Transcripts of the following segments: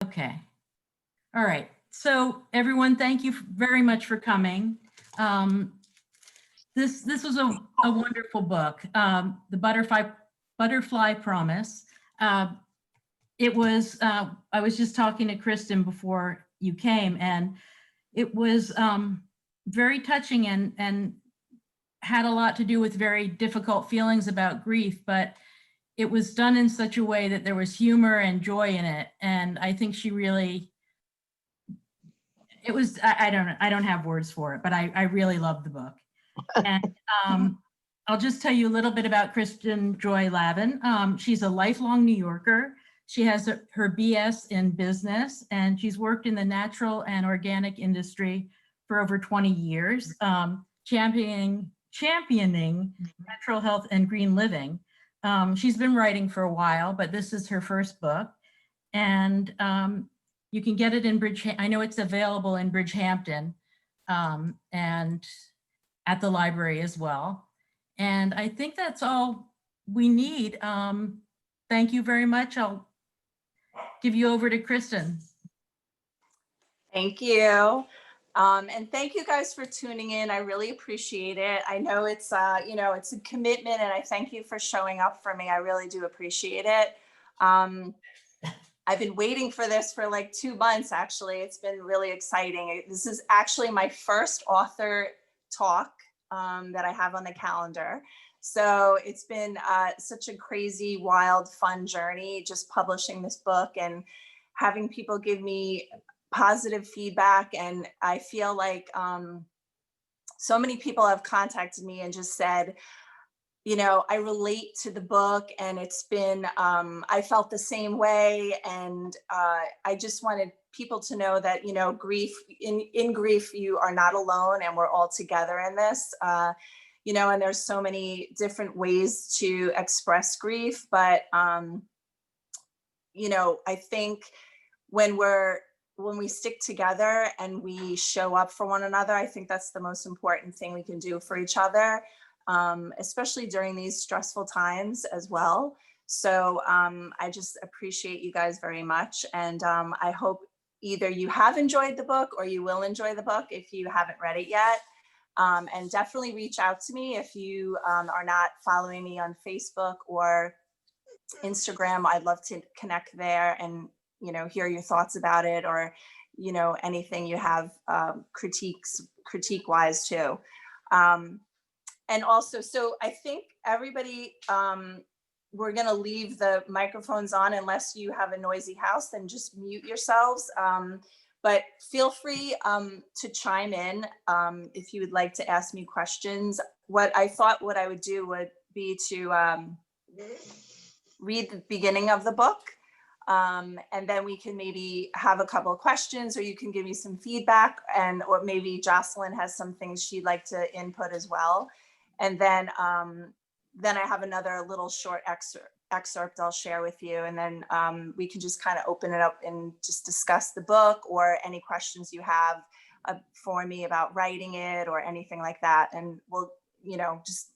Okay. All right. So everyone, thank you very much for coming. This was a wonderful book, The Butterfly Promise. It was, I was just talking to Kristin before you came, and it was very touching and had a lot to do with very difficult feelings about grief, but it was done in such a way that there was humor and joy in it. And I think she really, it was, I don't know, I don't have words for it, but I really loved the book. And I'll just tell you a little bit about Kristin Joy Lavin. She's a lifelong New Yorker. She has her BS in business, and she's worked in the natural and organic industry for over 20 years, championing natural health and green living. She's been writing for a while, but this is her first book. And you can get it in I know it's available in Bridgehampton and at the library as well. And I think that's all we need. Thank you very much. I'll give you over to Kristin. Thank you. And thank you guys for tuning in. I really appreciate it. I know it's, it's a commitment, and I thank you for showing up for me. I really do appreciate it. I've been waiting for this for like 2 months, actually. It's been really exciting. This is actually my first author talk that I have on the calendar. So it's been such a crazy, wild, fun journey, just publishing this book and having people give me positive feedback. And I feel like so many people have contacted me and just said, I relate to the book, and it's been, I felt the same way. And I just wanted people to know that, grief, in grief, you are not alone, and we're all together in this, and there's so many different ways to express grief. But, I think when we stick together and we show up for one another, I think that's the most important thing we can do for each other. Especially during these stressful times as well. So I just appreciate you guys very much. And I hope either you have enjoyed the book or you will enjoy the book if you haven't read it yet. And definitely reach out to me if you are not following me on Facebook or Instagram. I'd love to connect there and, hear your thoughts about it, or, anything you have critique wise too. And also, so I think everybody, we're going to leave the microphones on unless you have a noisy house, then just mute yourselves. But feel free to chime in if you would like to ask me questions. What I would do would be to read the beginning of the book. And then we can maybe have a couple of questions, or you can give me some feedback, or maybe Jocelyn has some things she'd like to input as well. And then I have another little short excerpt I'll share with you. And then we can just kind of open it up and just discuss the book, or any questions you have for me about writing it or anything like that. And we'll,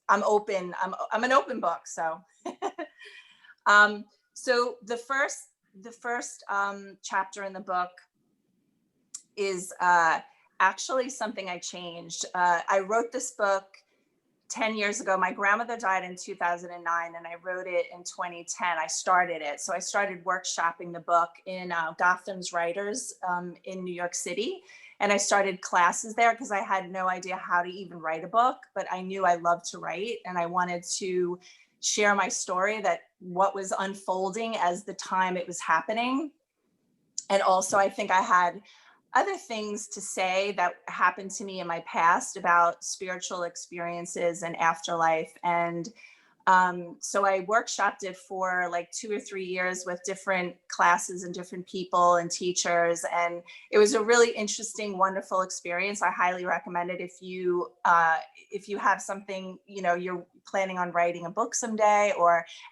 I'm open. I'm an open book. So, so the first chapter in the book is actually something I changed. I wrote this book 10 years ago. My grandmother died in 2009, and I wrote it in 2010. I started it. So I started workshopping the book in Gotham's Writers in New York City. And I started classes there because I had no idea how to even write a book, but I knew I loved to write, and I wanted to share my story, that what was unfolding as the time it was happening. And also, I think I had other things to say that happened to me in my past about spiritual experiences and afterlife. And so I workshopped it for like 2 or 3 years with different classes and different people and teachers. And it was a really interesting, wonderful experience. I highly recommend it if you have something, you're planning on writing a book someday,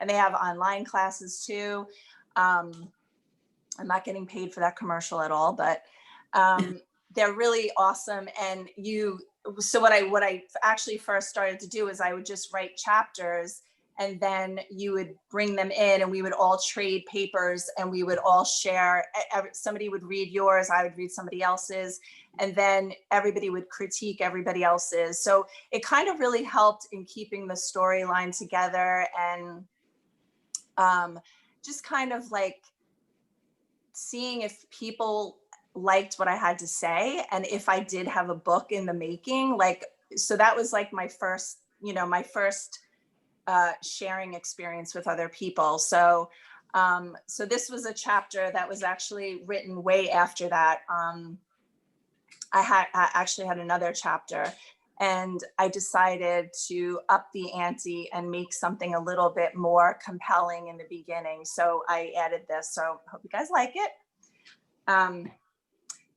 and they have online classes too. I'm not getting paid for that commercial at all, but they're really awesome. And so what I actually first started to do is I would just write chapters, And then you would bring them in and we would all trade papers and we would all share. Somebody would read yours, I would read somebody else's, and then everybody would critique everybody else's. So it kind of really helped in keeping the storyline together, and just kind of like seeing if people liked what I had to say and if I did have a book in the making. Like, so that was like my first, my first sharing experience with other people. So so this was a chapter that was actually written way after that. I actually had another chapter, and I decided to up the ante and make something a little bit more compelling in the beginning. So I added this. So hope you guys like it.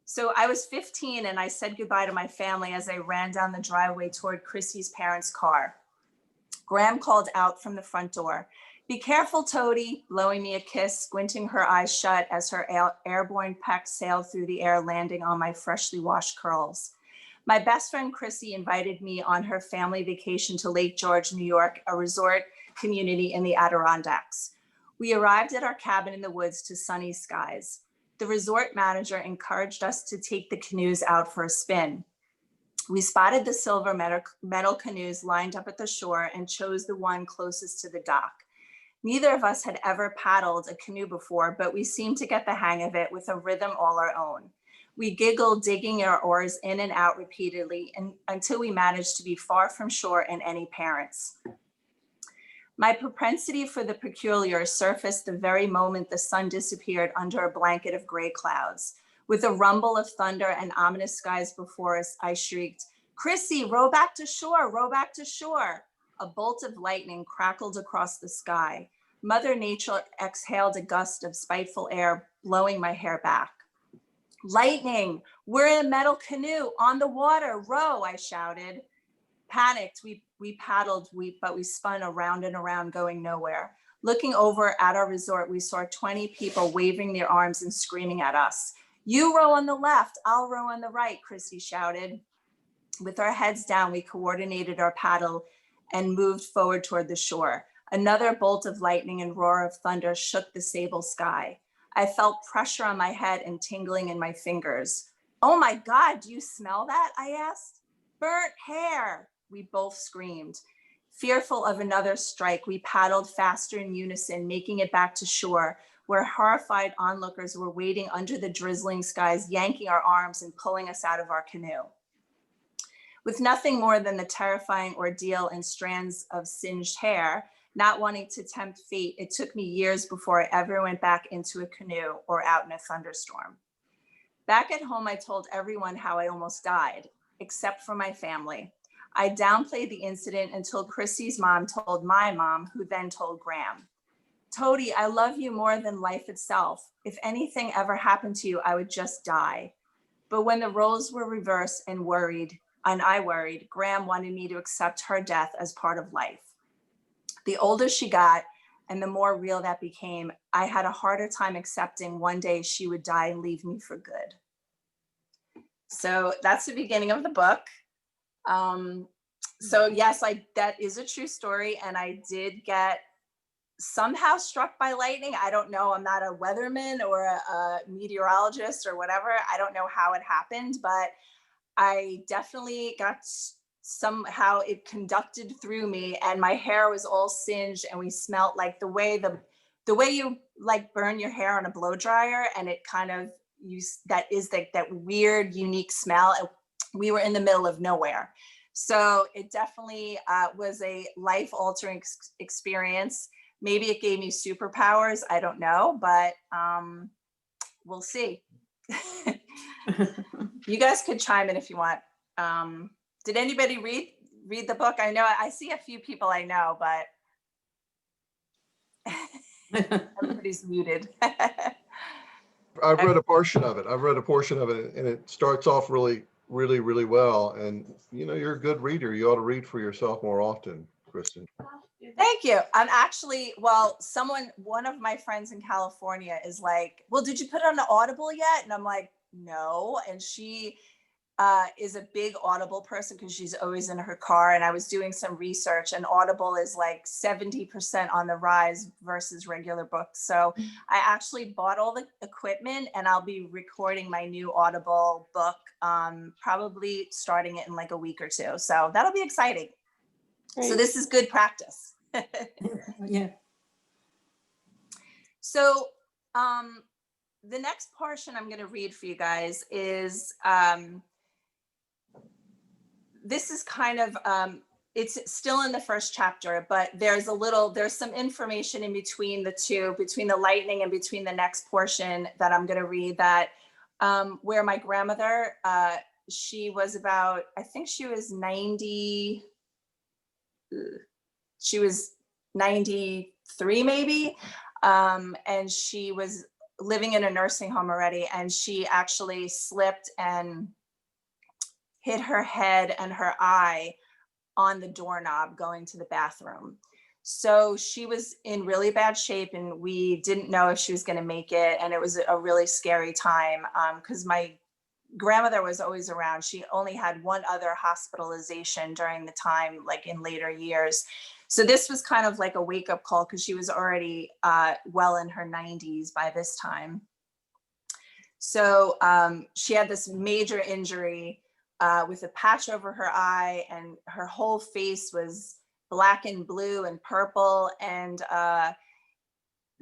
So I was 15 and I said goodbye to my family as I ran down the driveway toward Chrissy's parents' car. Graham called out from the front door, "Be careful, Toady," blowing me a kiss, squinting her eyes shut as her airborne peck sailed through the air, landing on my freshly washed curls. My best friend Chrissy invited me on her family vacation to Lake George, New York, a resort community in the Adirondacks. We arrived at our cabin in the woods to sunny skies. The resort manager encouraged us to take the canoes out for a spin. We spotted the silver metal canoes lined up at the shore and chose the one closest to the dock. Neither of us had ever paddled a canoe before, but we seemed to get the hang of it with a rhythm all our own. We giggled, digging our oars in and out repeatedly until we managed to be far from shore and any parents. My propensity for the peculiar surfaced the very moment the sun disappeared under a blanket of gray clouds. With a rumble of thunder and ominous skies before us, I shrieked, "Chrissy, row back to shore, row back to shore." A bolt of lightning crackled across the sky. Mother Nature exhaled a gust of spiteful air, blowing my hair back. "Lightning, we're in a metal canoe on the water, row," I shouted. Panicked, we paddled, but we spun around and around, going nowhere. Looking over at our resort, we saw 20 people waving their arms and screaming at us. "You row on the left, I'll row on the right," Chrissy shouted. With our heads down, we coordinated our paddle and moved forward toward the shore. Another bolt of lightning and roar of thunder shook the sable sky. I felt pressure on my head and tingling in my fingers. "Oh my God, do you smell that?" I asked. "Burnt hair," we both screamed. Fearful of another strike, we paddled faster in unison, making it back to shore, where horrified onlookers were waiting under the drizzling skies, yanking our arms and pulling us out of our canoe. With nothing more than the terrifying ordeal and strands of singed hair, not wanting to tempt fate, it took me years before I ever went back into a canoe or out in a thunderstorm. Back at home, I told everyone how I almost died, except for my family. I downplayed the incident until Chrissy's mom told my mom, who then told Graham. "Toady, I love you more than life itself. If anything ever happened to you, I would just die." But when the roles were reversed and I worried, Graham wanted me to accept her death as part of life. The older she got and the more real that became, I had a harder time accepting one day she would die and leave me for good. So that's the beginning of the book. So yes, that is a true story. And I did get somehow struck by lightning. I don't know. I'm not a weatherman or a meteorologist or whatever. I don't know how it happened, but I definitely got somehow it conducted through me, and my hair was all singed, and we smelled like the way you like burn your hair on a blow dryer, and it kind of that is like that weird, unique smell. We were in the middle of nowhere. So it definitely was a life-altering experience. Maybe it gave me superpowers. I don't know, but we'll see. You guys could chime in if you want. Did anybody read the book? I know I see a few people I know, but everybody's muted. I've read a portion of it. And it starts off really, really, really well. And you're a good reader. You ought to read for yourself more often, Kristin. Thank you. I'm actually, one of my friends in California is like, "Well, did you put it on the Audible yet?" And I'm like, "No." And she is a big Audible person because she's always in her car. And I was doing some research, and Audible is like 70% on the rise versus regular books. So I actually bought all the equipment, and I'll be recording my new Audible book, probably starting it in like a week or two. So that'll be exciting. Great. So this is good practice. Yeah. So the next portion I'm going to read for you guys is, this is kind of, it's still in the first chapter, but there's some information in between the two, between the lightning and between the next portion that I'm going to read, that where my grandmother, she was about, I think she was 90, she was 93 maybe. And she was living in a nursing home already, and she actually slipped and hit her head and her eye on the doorknob going to the bathroom. So she was in really bad shape, and we didn't know if she was going to make it. And it was a really scary time, because my grandmother was always around. She only had one other hospitalization during the time, like in later years. So this was kind of like a wake-up call, because she was already well in her 90s by this time. So she had this major injury with a patch over her eye, and her whole face was black and blue and purple. And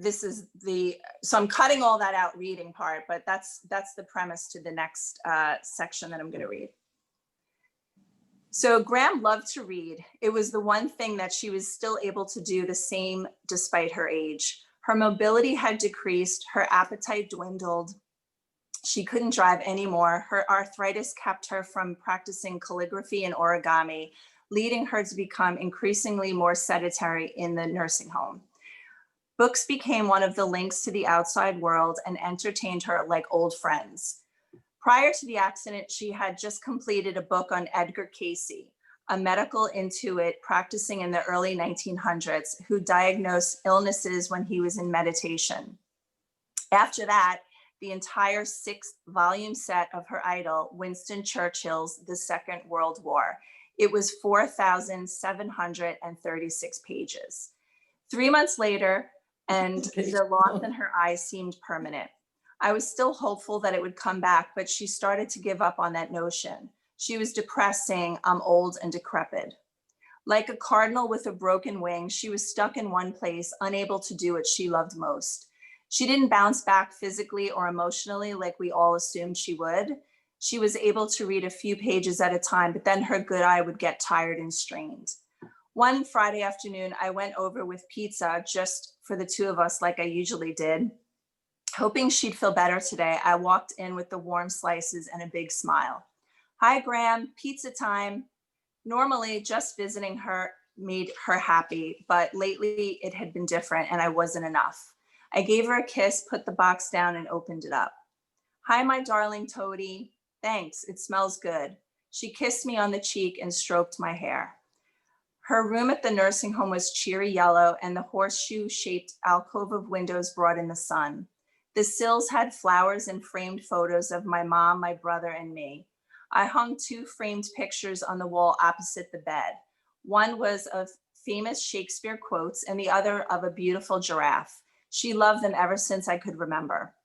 so I'm cutting all that out reading part, but that's the premise to the next section that I'm going to read. So Graham loved to read. It was the one thing that she was still able to do the same despite her age. Her mobility had decreased, her appetite dwindled. She couldn't drive anymore. Her arthritis kept her from practicing calligraphy and origami, leading her to become increasingly more sedentary in the nursing home. Books became one of the links to the outside world and entertained her like old friends. Prior to the accident, she had just completed a book on Edgar Cayce, a medical intuit practicing in the early 1900s who diagnosed illnesses when he was in meditation. After that, the entire 6-volume set of her idol, Winston Churchill's The Second World War. It was 4,736 pages. 3 months later, and the loss in her eye seemed permanent. I was still hopeful that it would come back, but she started to give up on that notion. She was depressed, saying, "I'm old and decrepit." Like a cardinal with a broken wing, she was stuck in one place, unable to do what she loved most. She didn't bounce back physically or emotionally like we all assumed she would. She was able to read a few pages at a time, but then her good eye would get tired and strained. One Friday afternoon, I went over with pizza just for the two of us like I usually did. Hoping she'd feel better today, I walked in with the warm slices and a big smile. "Hi, Graham, pizza time." Normally, just visiting her made her happy, but lately it had been different and I wasn't enough. I gave her a kiss, put the box down, and opened it up. "Hi, my darling toady." "Thanks, it smells good." She kissed me on the cheek and stroked my hair. Her room at the nursing home was cheery yellow, and the horseshoe-shaped alcove of windows brought in the sun. The sills had flowers and framed photos of my mom, my brother, and me. I hung 2 framed pictures on the wall opposite the bed. One was of famous Shakespeare quotes and the other of a beautiful giraffe. She loved them ever since I could remember.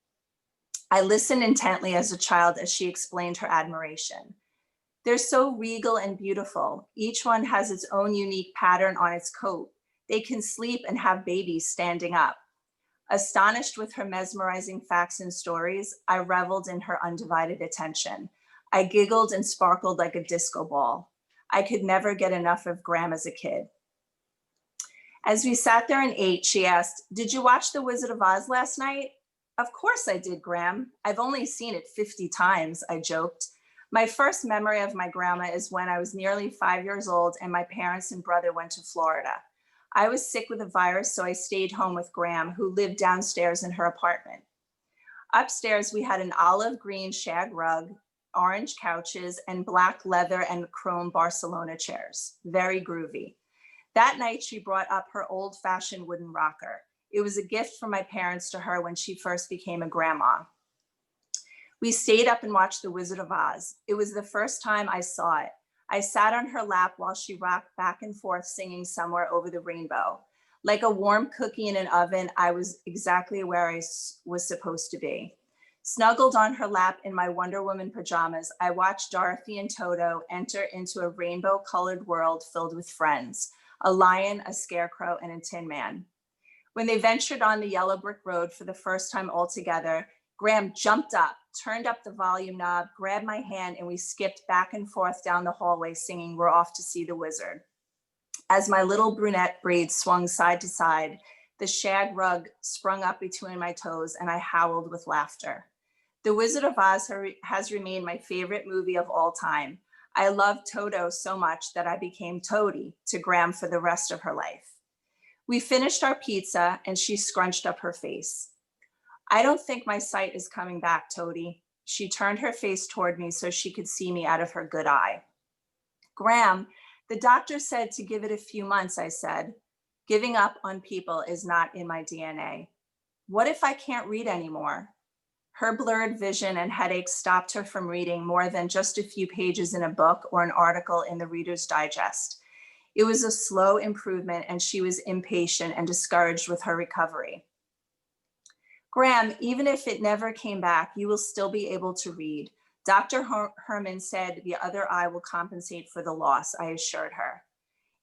I listened intently as a child as she explained her admiration. "They're so regal and beautiful. Each one has its own unique pattern on its coat. They can sleep and have babies standing up." Astonished with her mesmerizing facts and stories, I reveled in her undivided attention. I giggled and sparkled like a disco ball. I could never get enough of Graham as a kid. As we sat there and ate, she asked, "Did you watch The Wizard of Oz last night?" "Of course I did, Graham. I've only seen it 50 times, I joked. My first memory of my grandma is when I was nearly 5 years old and my parents and brother went to Florida. I was sick with a virus, so I stayed home with Graham, who lived downstairs in her apartment. Upstairs, we had an olive green shag rug, orange couches, and black leather and chrome Barcelona chairs. Very groovy. That night, she brought up her old-fashioned wooden rocker. It was a gift from my parents to her when she first became a grandma. We stayed up and watched The Wizard of Oz. It was the first time I saw it. I sat on her lap while she rocked back and forth singing Somewhere Over the Rainbow. Like a warm cookie in an oven, I was exactly where I was supposed to be. Snuggled on her lap in my Wonder Woman pajamas, I watched Dorothy and Toto enter into a rainbow-colored world filled with friends, a lion, a scarecrow, and a tin man. When they ventured on the yellow brick road for the first time all together, Graham jumped up, turned up the volume knob, grabbed my hand, and we skipped back and forth down the hallway singing "We're Off to See the Wizard." As my little brunette braids swung side to side, the shag rug sprung up between my toes and I howled with laughter. The Wizard of Oz has remained my favorite movie of all time. I loved Toto so much that I became Toady to Graham for the rest of her life. We finished our pizza and she scrunched up her face. I don't think my sight is coming back, Toady. She turned her face toward me so she could see me out of her good eye. Graham, the doctor said to give it a few months, I said. Giving up on people is not in my DNA. What if I can't read anymore? Her blurred vision and headache stopped her from reading more than just a few pages in a book or an article in the Reader's Digest. It was a slow improvement and she was impatient and discouraged with her recovery. Graham, even if it never came back, you will still be able to read. Dr. Herman said the other eye will compensate for the loss, I assured her.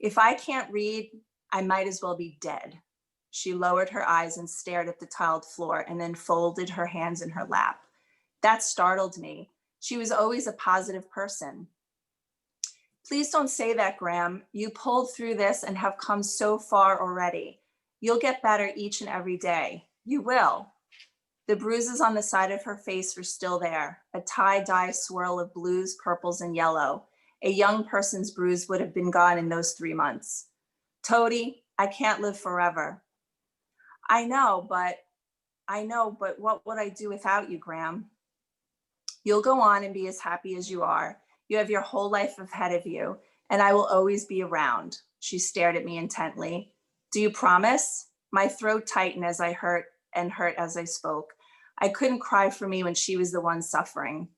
If I can't read, I might as well be dead. She lowered her eyes and stared at the tiled floor and then folded her hands in her lap. That startled me. She was always a positive person. Please don't say that, Graham. You pulled through this and have come so far already. You'll get better each and every day. You will. The bruises on the side of her face were still there, a tie-dye swirl of blues, purples, and yellow. A young person's bruise would have been gone in those 3 months. Toady, I can't live forever. I know, but what would I do without you, Graham? You'll go on and be as happy as you are. You have your whole life ahead of you, and I will always be around. She stared at me intently. Do you promise? My throat tightened as I hurt as I spoke. I couldn't cry for me when she was the one suffering.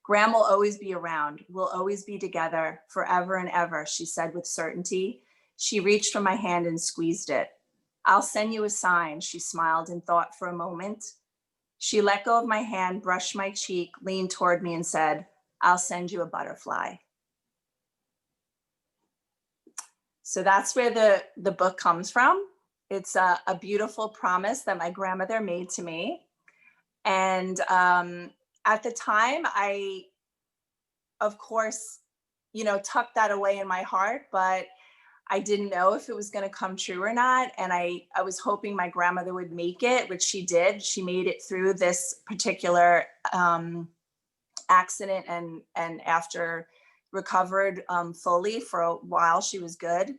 Graham will always be around. We'll always be together forever and ever, she said with certainty. She reached for my hand and squeezed it. I'll send you a sign, she smiled and thought for a moment. She let go of my hand, brushed my cheek, leaned toward me and said, I'll send you a butterfly. So that's where the book comes from. It's a beautiful promise that my grandmother made to me. And at the time, I, of course, tucked that away in my heart, but I didn't know if it was going to come true or not. And I was hoping my grandmother would make it, which she did. She made it through this particular accident and after recovered fully for a while, she was good.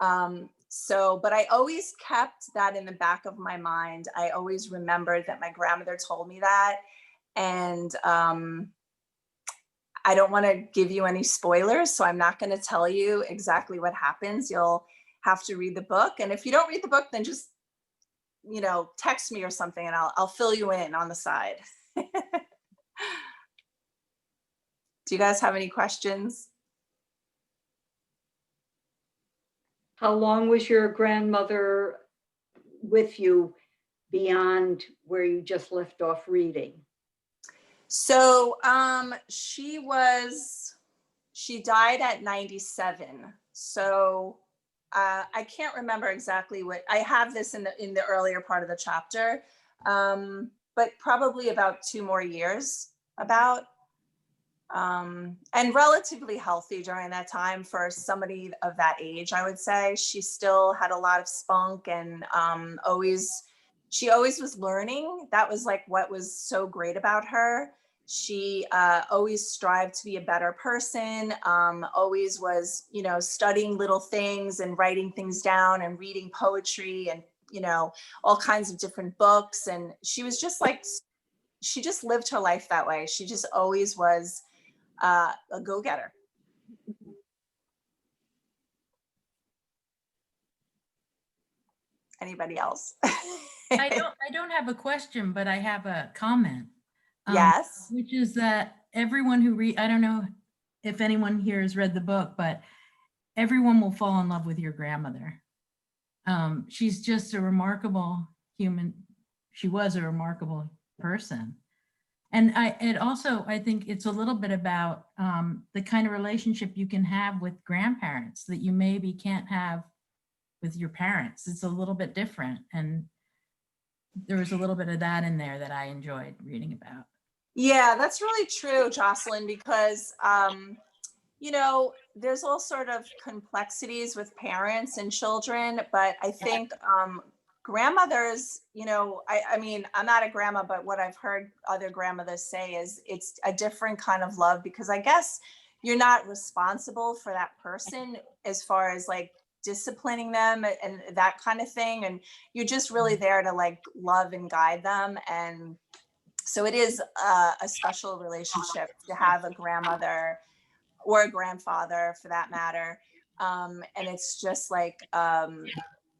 But I always kept that in the back of my mind. I always remembered that my grandmother told me that. And I don't want to give you any spoilers, so I'm not going to tell you exactly what happens. You'll have to read the book. And if you don't read the book, then just, text me or something and I'll fill you in on the side. Do you guys have any questions? How long was your grandmother with you beyond where you just left off reading? So she died at 97. So I can't remember exactly what, I have this in the earlier part of the chapter, but probably about 2 more years and relatively healthy during that time for somebody of that age, I would say. She still had a lot of spunk and she always was learning. That was like what was so great about her. She always strived to be a better person, always was, studying little things and writing things down and reading poetry and, all kinds of different books. And she was just like, she just lived her life that way. She just always was a go-getter. Anybody else? I don't have a question, but I have a comment. Yes. Which is that everyone who I don't know if anyone here has read the book, but everyone will fall in love with your grandmother. She's just a remarkable human. She was a remarkable person. And I think it's a little bit about the kind of relationship you can have with grandparents that you maybe can't have with your parents. It's a little bit different. And there was a little bit of that in there that I enjoyed reading about. Yeah, that's really true, Jocelyn, because, you know, there's all sort of complexities with parents and children, but I think grandmothers, you know, I mean, I'm not a grandma, but what I've heard other grandmothers say is it's a different kind of love, because I guess you're not responsible for that person as far as like disciplining them and that kind of thing. And you're just really there to like love and guide them. And so it is a special relationship to have a grandmother or a grandfather for that matter. And it's just like,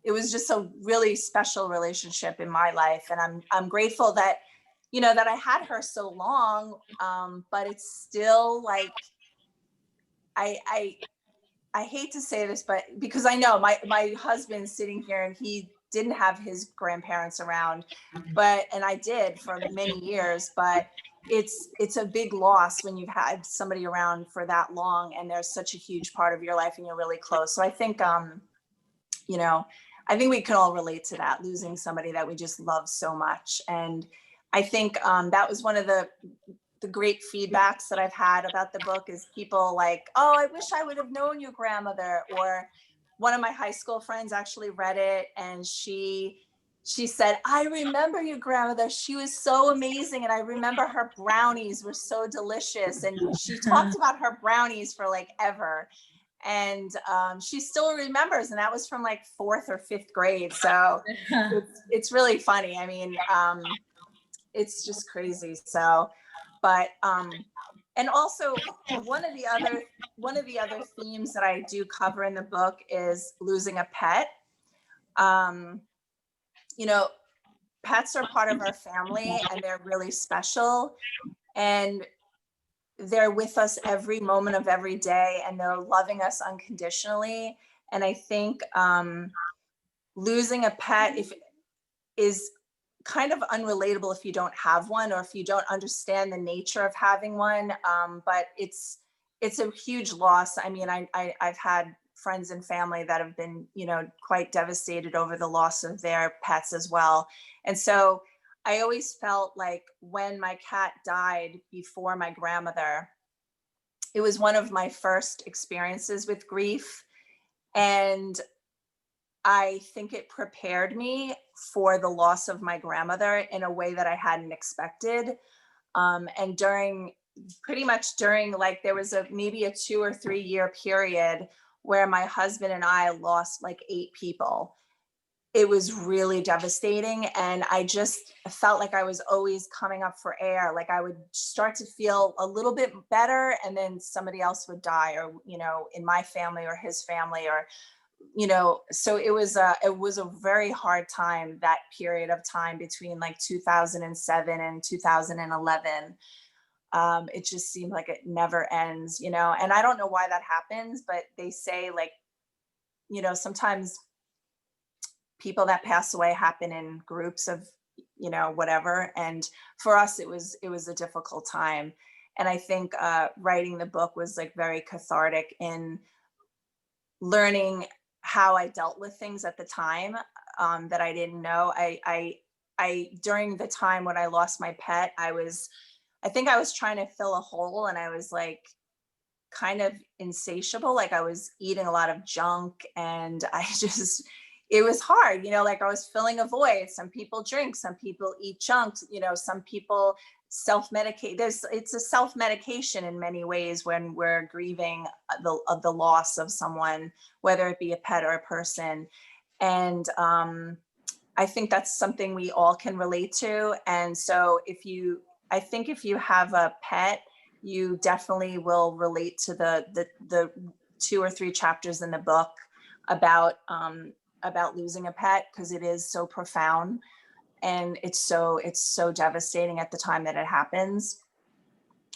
it was just a really special relationship in my life. And I'm grateful that, you know, that I had her so long, but it's still like, I hate to say this, but because I know my husband's sitting here and he didn't have his grandparents around, and I did for many years, but it's a big loss when you've had somebody around for that long and there's such a huge part of your life and you're really close. So I think, you know, I think we can all relate to that, losing somebody that we just love so much. And I think that was one of the great feedbacks that I've had about the book is people like, oh, I wish I would have known your grandmother. Or one of my high school friends actually read it and she said, I remember your grandmother. She was so amazing. And I remember her brownies were so delicious. And she talked about her brownies for like ever. And she still remembers. And that was from like 4th or 5th grade. So it's really funny. I mean, it's just crazy. So, but and also one of the other themes that I do cover in the book is losing a pet. You know, pets are part of our family and they're really special and they're with us every moment of every day and they're loving us unconditionally. And I think losing a pet is kind of unrelatable if you don't have one or if you don't understand the nature of having one. But it's a huge loss. I mean, I've had friends and family that have been, you know, quite devastated over the loss of their pets as well. And so I always felt like when my cat died before my grandmother, it was one of my first experiences with grief. And I think it prepared me for the loss of my grandmother in a way that I hadn't expected. And pretty much during like, there was maybe a 2 or 3 year period where my husband and I lost like 8 people. It was really devastating. And I just felt like I was always coming up for air. Like I would start to feel a little bit better and then somebody else would die, or, you know, in my family or his family, or, you know, so it was a very hard time, that period of time between like 2007 and 2011. It just seemed like it never ends, you know, and I don't know why that happens, but they say like, you know, sometimes people that pass away happen in groups of, you know, whatever. And for us, it was a difficult time. And I think writing the book was like very cathartic in learning how I dealt with things at the time that I didn't know. I during the time when I lost my pet, I think I was trying to fill a hole, and I was like kind of insatiable. Like I was eating a lot of junk, and it was hard, you know, like I was filling a void. Some people drink, some people eat junk, you know, some people self-medicate. It's a self-medication in many ways when we're grieving the loss of someone, whether it be a pet or a person. And I think that's something we all can relate to. And so I think if you have a pet, you definitely will relate to the 2 or 3 chapters in the book about losing a pet, because it is so profound. And it's so devastating at the time that it happens,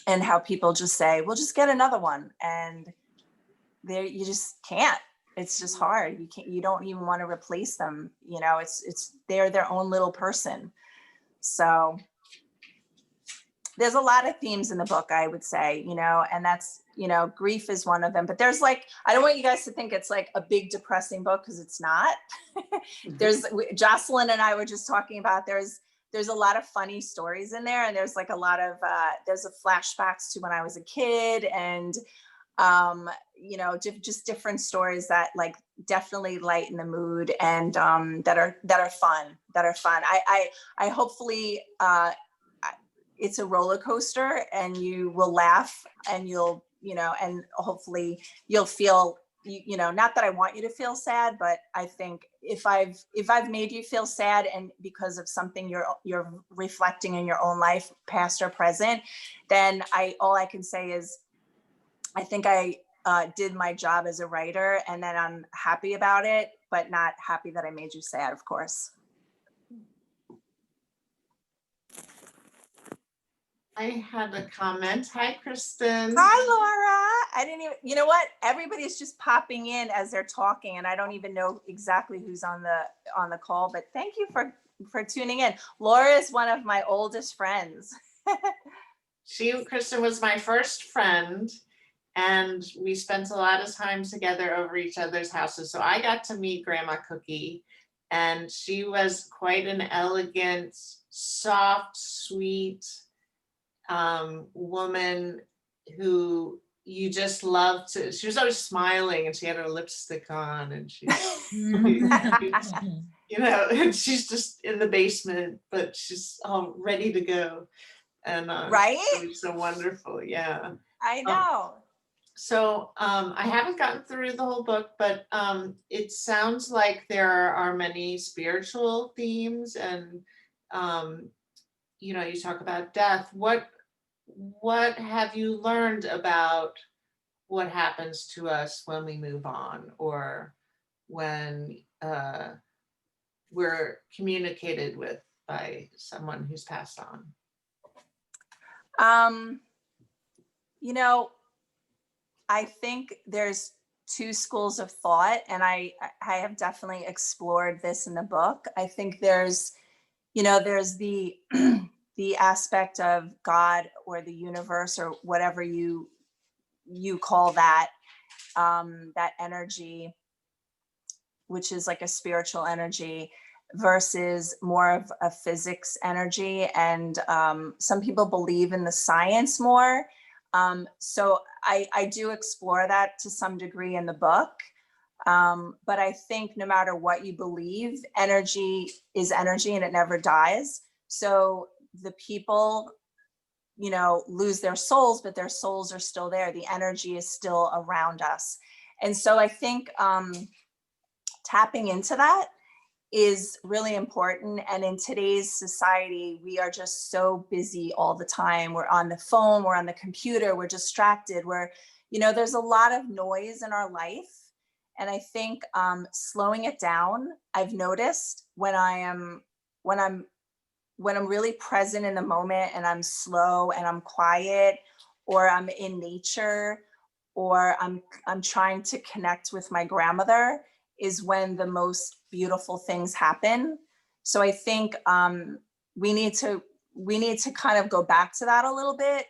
and how people just say, we'll just get another one. And there, you just can't. It's just hard. You don't even want to replace them. You know, they're their own little person. So there's a lot of themes in the book, I would say, you know, and that's, you know, grief is one of them. But there's like, I don't want you guys to think it's like a big depressing book, because it's not. Jocelyn and I were just talking about, there's a lot of funny stories in there, and there's like a lot of there's a flashbacks to when I was a kid, and you know, just different stories that like definitely lighten the mood, and that are fun. I hopefully it's a roller coaster, and you will laugh, and you'll, you know, and hopefully you'll feel, you know, not that I want you to feel sad, but I think if I've made you feel sad, and because of something you're reflecting in your own life, past or present, then all I can say is, I think I did my job as a writer, and then I'm happy about it, but not happy that I made you sad, of course. I had a comment. Hi, Kristin. Hi, Laura. I didn't even, you know what? Everybody's just popping in as they're talking, and I don't even know exactly who's on the call, but thank you for tuning in. Laura is one of my oldest friends. Kristin was my first friend, and we spent a lot of time together over each other's houses. So I got to meet Grandma Cookie, and she was quite an elegant, soft, sweet woman who you just loved to. She was always smiling, and she had her lipstick on, and she you know, and she's just in the basement, but she's all ready to go. And right? It was so wonderful. Yeah, I know. So I haven't gotten through the whole book, but it sounds like there are many spiritual themes, and you know, you talk about death. What have you learned about what happens to us when we move on, or when we're communicated with by someone who's passed on? You know, I think there's two schools of thought, and I have definitely explored this in the book. I think there's, you know, there's the the aspect of God or the universe, or whatever you call that, that energy, which is like a spiritual energy, versus more of a physics energy. And some people believe in the science more. So I do explore that to some degree in the book. But I think no matter what you believe, energy is energy, and it never dies. So the people, you know, lose their souls, but their souls are still there. The energy is still around us. And so I think tapping into that is really important. And in today's society, we are just so busy all the time. We're on the phone, we're on the computer, we're distracted. You know, there's a lot of noise in our life. And I think slowing it down, I've noticed when I'm really present in the moment, and I'm slow and I'm quiet, or I'm in nature, or I'm trying to connect with my grandmother, is when the most beautiful things happen. So I think we need to kind of go back to that a little bit.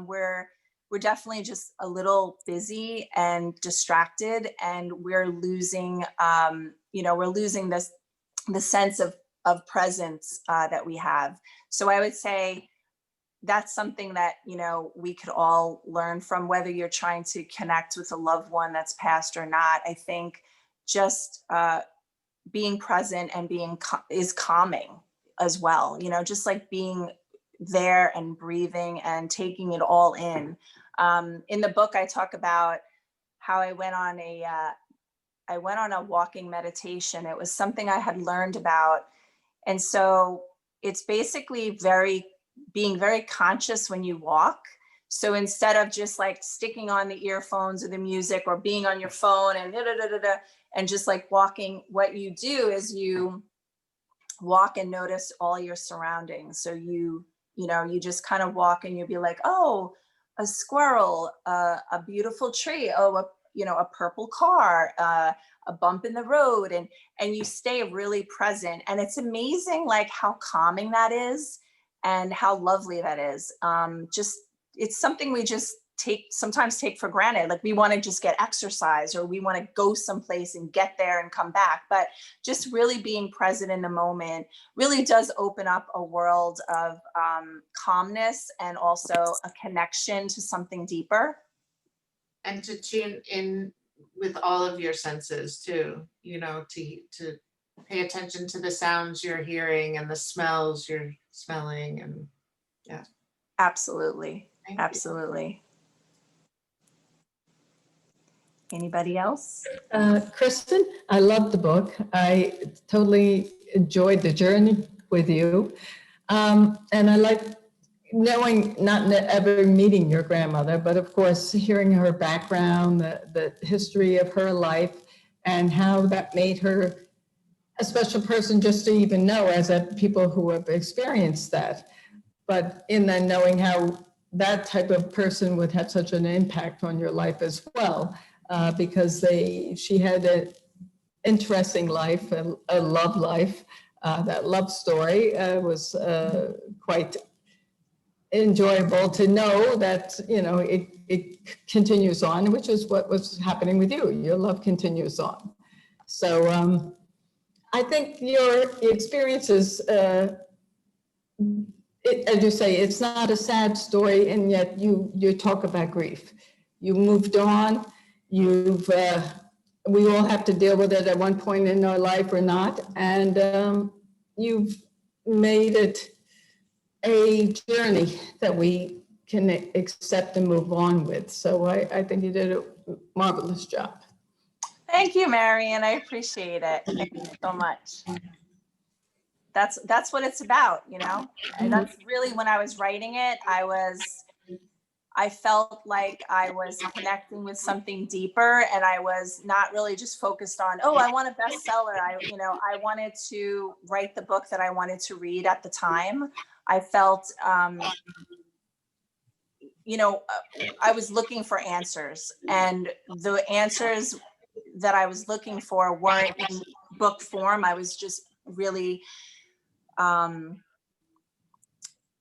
We're definitely just a little busy and distracted, and we're losing, you know, we're losing the sense of presence that we have. So I would say that's something that, you know, we could all learn from, whether you're trying to connect with a loved one that's passed or not. I think just being present and is calming as well. You know, just like being there and breathing and taking it all in. In the book, I talk about how I went on a walking meditation. It was something I had learned about. And so it's basically being very conscious when you walk. So instead of just like sticking on the earphones or the music, or being on your phone and and just like walking, what you do is you walk and notice all your surroundings. So you know, you just kind of walk and you'll be like, oh, a squirrel, a beautiful tree, oh, a purple car, a bump in the road, and you stay really present. And it's amazing like how calming that is and how lovely that is. Just, it's something we just sometimes take for granted. Like we want to just get exercise, or we want to go someplace and get there and come back. But just really being present in the moment really does open up a world of calmness and also a connection to something deeper. And to tune in with all of your senses too, you know, to pay attention to the sounds you're hearing and the smells you're smelling, and yeah. Absolutely. Thank you. Absolutely. Anybody else? Kristin, I love the book. I totally enjoyed the journey with you. And I like knowing, not ever meeting your grandmother, but of course, hearing her background, the history of her life, and how that made her a special person just to even know, as people who have experienced that. But in then knowing how that type of person would have such an impact on your life as well, because she had an interesting life, a love life. That love story was quite enjoyable to know that, you know, it continues on, which is what was happening with you. Your love continues on. So I think your experiences, as you say, it's not a sad story, and yet you talk about grief. You moved on. We all have to deal with it at one point in our life or not, and you've made it a journey that we can accept and move on with. So I think you did a marvelous job. Thank you, Marian. I appreciate it. Thank you so much. That's what it's about, you know? And that's really, when I was writing it, I felt like I was connecting with something deeper, and I was not really just focused on, oh, I want a bestseller. I wanted to write the book that I wanted to read at the time. I felt, I was looking for answers, and the answers that I was looking for weren't in book form. I was just really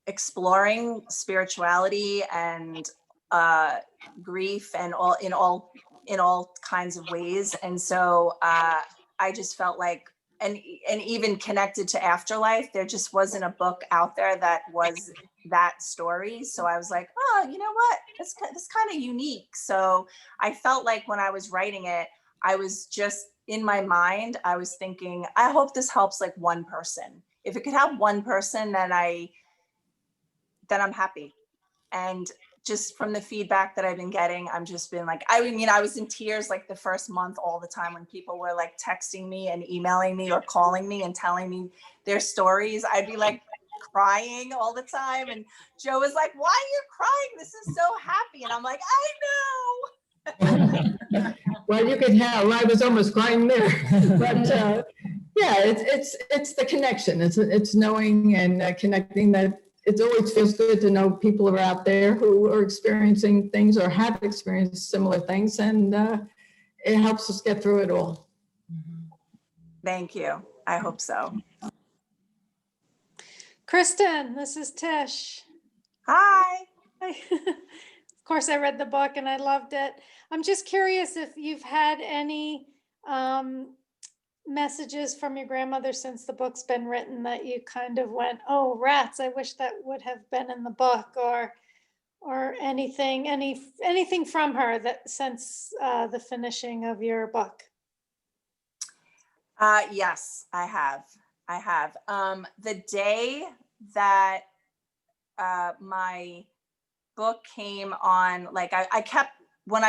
exploring spirituality and grief, and in all kinds of ways. And so I just felt like, and even connected to afterlife, there just wasn't a book out there that was that story. So I was like, oh, you know what, that's kind of unique. So I felt like when I was writing it, I was just, in my mind, I was thinking, I hope this helps like one person. If it could help one person, then I'm happy. And just from the feedback that I've been getting, I'm just been like, I mean, I was in tears like the first month all the time when people were like texting me and emailing me or calling me and telling me their stories. I'd be like crying all the time. And Joe was like, why are you crying? This is so happy. And I'm like, I know. Well, you could have, I was almost crying there. But yeah, it's the connection. It's knowing and connecting, that it always feels good to know people are out there who are experiencing things or have experienced similar things, and it helps us get through it all. Thank you. I hope so. Kristin, this is Tish. Hi. Of course, I read the book and I loved it. I'm just curious if you've had any messages from your grandmother since the book's been written that you kind of went, oh, rats, I wish that would have been in the book, or anything from her that since the finishing of your book. Yes, I have. The day that my book came on, like I kept, when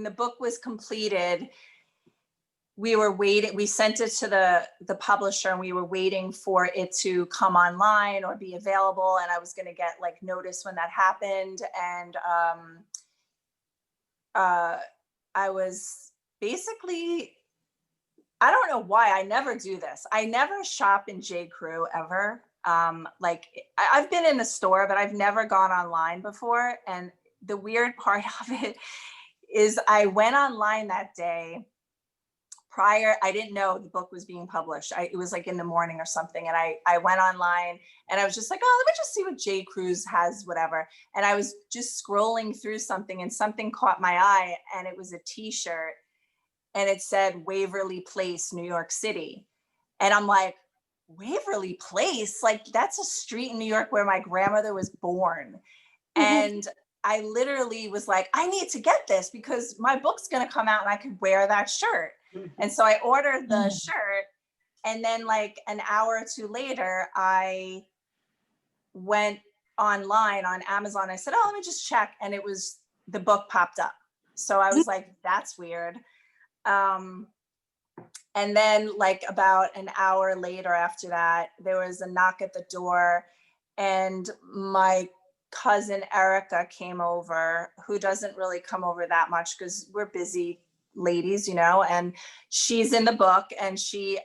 the book was completed, we were waiting, we sent it to the publisher, and we were waiting for it to come online or be available. And I was going to get like notice when that happened. And I was basically I don't know why I never do this. I never shop in J. Crew ever. Like I've been in the store, but I've never gone online before. And the weird part of it is I went online that day prior. I didn't know the book was being published. It was like in the morning or something. And I went online and I was just like, oh, let me just see what J. Crew's has, whatever. And I was just scrolling through something and something caught my eye, and it was a t-shirt and it said Waverly Place, New York City. And I'm like, Waverly Place? Like that's a street in New York where my grandmother was born. And I literally was like, I need to get this because my book's going to come out and I could wear that shirt. And so I ordered the shirt. And then like an hour or two later, I went online on Amazon. I said, oh, let me just check. And it was, the book popped up. So I was like, that's weird. And then like about an hour later after that, there was a knock at the door, and my cousin Erica came over, who doesn't really come over that much because we're busy ladies, you know, and she's in the book, and she,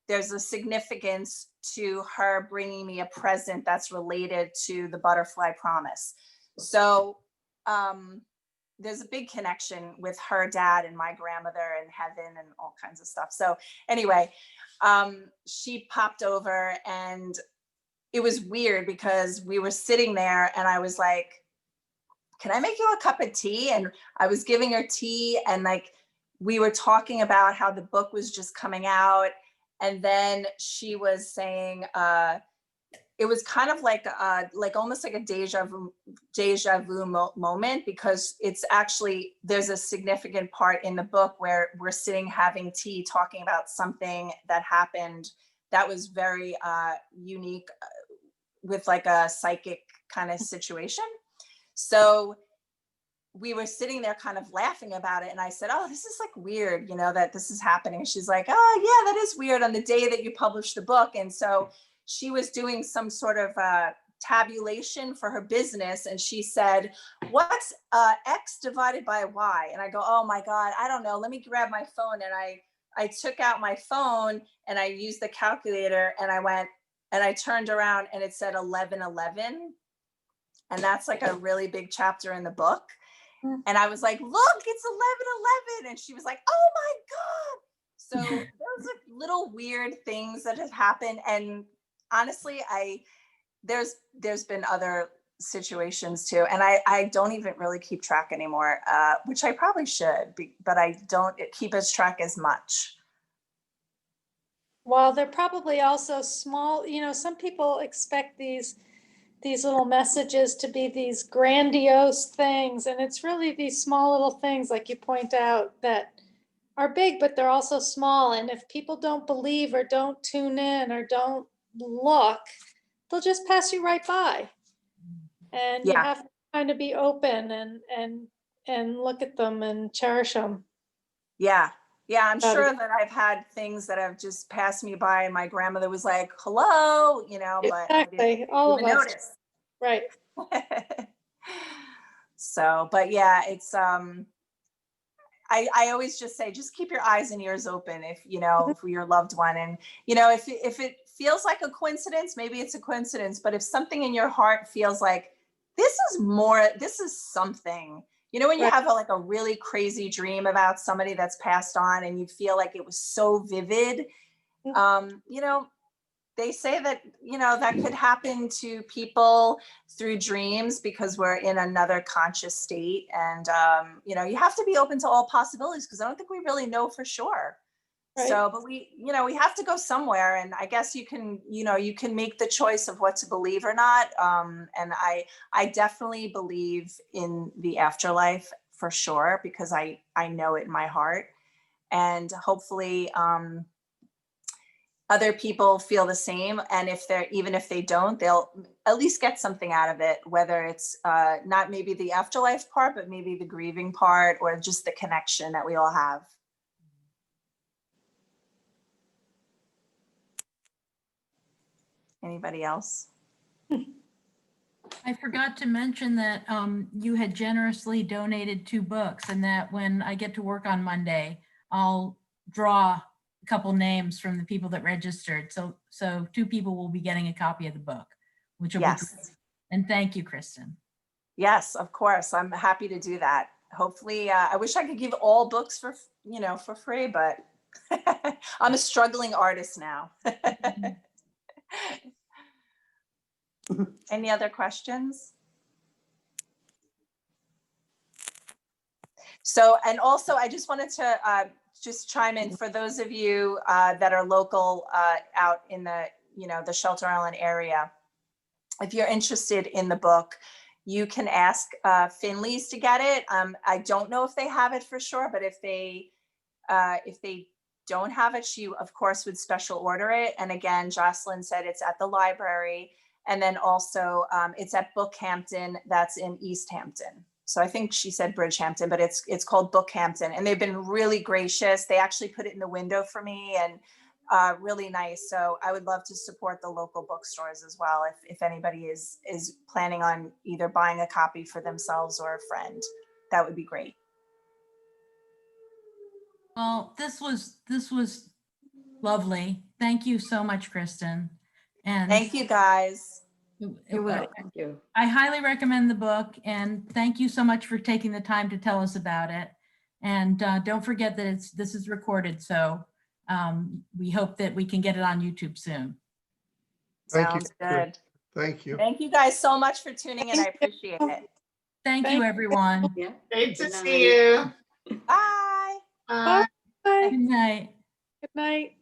there's a significance to her bringing me a present that's related to the Butterfly Promise. So, there's a big connection with her dad and my grandmother and heaven and all kinds of stuff. So anyway, she popped over, and it was weird because we were sitting there and I was like, can I make you a cup of tea? And I was giving her tea, and like, we were talking about how the book was just coming out. And then she was saying, it was kind of like almost like a deja vu moment, because it's actually, there's a significant part in the book where we're sitting having tea talking about something that happened that was very unique with like a psychic kind of situation. So we were sitting there kind of laughing about it. And I said, oh, this is like weird, you know, that this is happening. And she's like, oh yeah, that is weird on the day that you published the book. And so she was doing some sort of tabulation for her business. And she said, what's X divided by Y? And I go, oh my God, I don't know. Let me grab my phone. And I took out my phone and I used the calculator, and I went and I turned around and it said 1111. And that's like a really big chapter in the book. And I was like, look, it's 1111. And she was like, oh my God. So those are little weird things that have happened. And honestly, there's been other situations too. And I don't even really keep track anymore, which I probably should, but I don't keep as track as much. Well, they're probably also small, you know, some people expect these little messages to be these grandiose things, and it's really these small little things, like you point out, that are big, but they're also small. And if people don't believe or don't tune in or don't look, they'll just pass you right by. And you Yeah. have to kind of be open and look at them and cherish them. Yeah. Yeah, I'm Got sure it. that I've had things that have just passed me by, and my grandmother was like, hello, you know, but I didn't Exactly, all of even us. notice. Right. So, but yeah, it's I always just say, just keep your eyes and ears open if, you know, for your loved one. And, you know, if it feels like a coincidence, maybe it's a coincidence, but if something in your heart feels like this is something, you know, when you Right. have like a really crazy dream about somebody that's passed on and you feel like it was so vivid, you know, they say that, you know, that could happen to people through dreams because we're in another conscious state. And, you know, you have to be open to all possibilities because I don't think we really know for sure. Right. So, but you know, we have to go somewhere. And I guess you can make the choice of what to believe or not. And I definitely believe in the afterlife for sure, because I know it in my heart. And hopefully, other people feel the same, and even if they don't, they'll at least get something out of it, whether it's not maybe the afterlife part, but maybe the grieving part, or just the connection that we all have. Anybody else? I forgot to mention that you had generously donated 2 books, and that when I get to work on Monday, I'll draw a couple names from the people that registered. So 2 people will be getting a copy of the book, which will be Yes. great. And thank you, Kristin. Yes, of course. I'm happy to do that. Hopefully, I wish I could give all books for, for free, but I'm a struggling artist now. Any other questions? So, and also I just wanted to just chime in for those of you that are local out in the, the Shelter Island area. If you're interested in the book, you can ask Finley's to get it. I don't know if they have it for sure, but if they don't have it, she of course would special order it. And again, Jocelyn said it's at the library, and then also it's at Bookhampton, that's in East Hampton. So I think she said Bridgehampton, but it's called Bookhampton, and they've been really gracious. They actually put it in the window for me, and really nice. So I would love to support the local bookstores as well. If anybody is planning on either buying a copy for themselves or a friend, that would be great. Well, this was lovely. Thank you so much, Kristin. And Thank you, guys. You're welcome. Thank you. I highly recommend the book, and thank you so much for taking the time to tell us about it. And don't forget that this is recorded, so we hope that we can get it on YouTube soon. Thank you. Sounds good. Thank you. Thank you guys so much for tuning in. I appreciate it. Thank Thank you, you. everyone. Yeah. Great to Good see you. Bye. Bye. Good night. Good night.